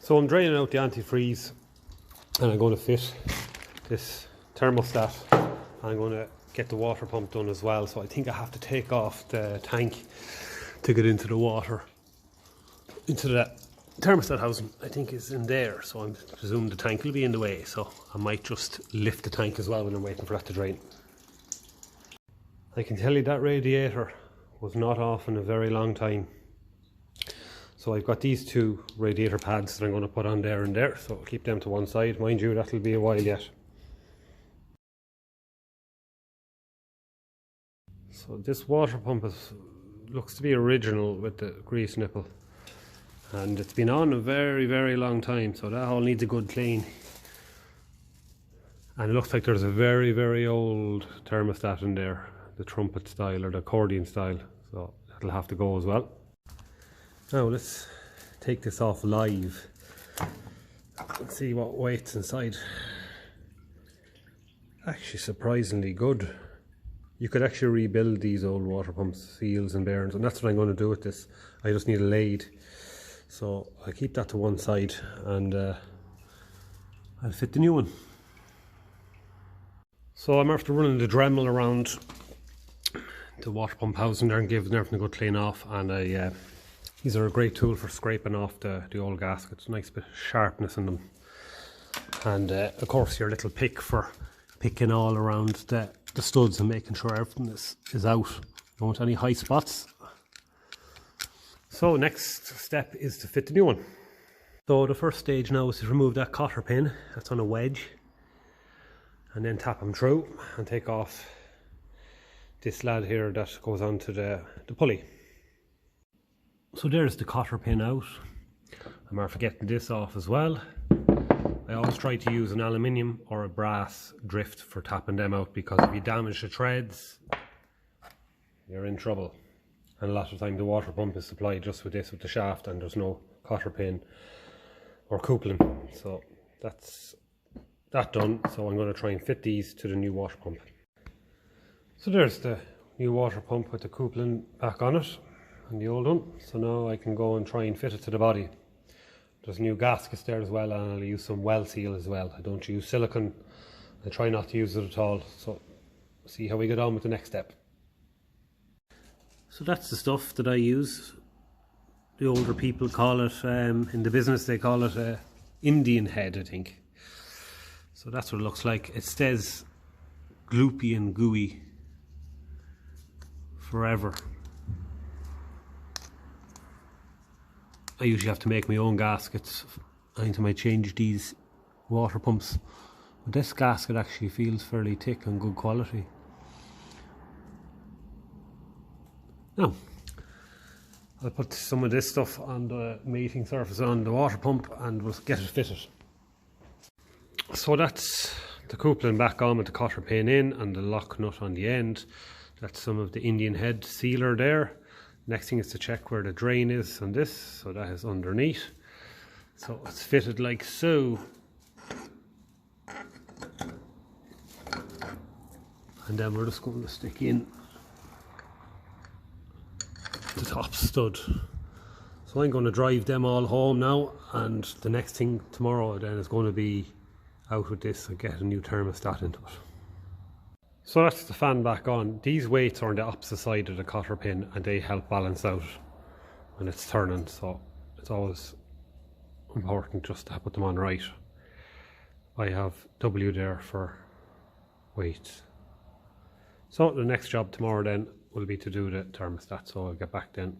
So I'm draining out the antifreeze and I'm going to fit this thermostat. I'm going to get the water pump done as well, so I think I have to take off the tank to get into the water, into the thermostat housing. I think is in there, so I'm presuming the tank will be in the way, so I might just lift the tank as well when I'm waiting for that to drain. I can tell you that radiator was not off in a very long time. So I've got these two radiator pads that I'm going to put on there and there, so I'll keep them to one side. Mind you, that'll be a while yet. So this water pump looks to be original with the grease nipple, and it's been on a very, very long time, so that all needs a good clean. And it looks like there's a very, very old thermostat in there, the trumpet style or the accordion style, so that'll have to go as well. Now let's take this off live and see what weight's inside. Actually surprisingly good. You could actually rebuild these old water pumps, seals and bearings, and that's what I'm going to do with this. I just need a lathe, so I'll keep that to one side and I'll fit the new one. So I'm after running the Dremel around the water pump housing there and giving everything a good clean off, and these are a great tool for scraping off the old gaskets. Nice bit of sharpness in them, and of course your little pick for picking all around the studs and making sure everything is out. Don't want any high spots. So next step is to fit the new one. So the first stage now is to remove that cotter pin that's on a wedge, and then tap them through and take off this lad here that goes onto the pulley. So there's the cotter pin out. I'm after getting this off as well. I always try to use an aluminium or a brass drift for tapping them out, because if you damage the threads, you're in trouble. And a lot of the time the water pump is supplied just with this, with the shaft, and there's no cotter pin or coupling. So that's that done. So I'm going to try and fit these to the new water pump. So there's the new water pump with the coupling back on it and the old one. So now I can go and try and fit it to the body. There's new gaskets there as well, and I'll use some well seal as well. I don't use silicone. I try not to use it at all. So see how we get on with the next step. So that's the stuff that I use. The older people call it, in the business they call it a Indian head, I think. So that's what it looks like. It stays gloopy and gooey forever. I usually have to make my own gaskets anytime I change these water pumps. But this gasket actually feels fairly thick and good quality. Now, I'll put some of this stuff on the mating surface on the water pump and we'll get it fitted. So that's the coupling back on with the cotter pin in and the lock nut on the end. That's some of the Indian head sealer there. Next thing is to check where the drain is on this, so that is underneath. So it's fitted like so. And then we're just going to stick in the top stud. So I'm going to drive them all home now, and the next thing tomorrow then is going to be out with this and get a new thermostat into it. So that's the fan back on. These weights are on the opposite side of the cotter pin and they help balance out when it's turning, so it's always important just to put them on right. I have W there for weights. So the next job tomorrow then will be to do the thermostat, so I'll get back then.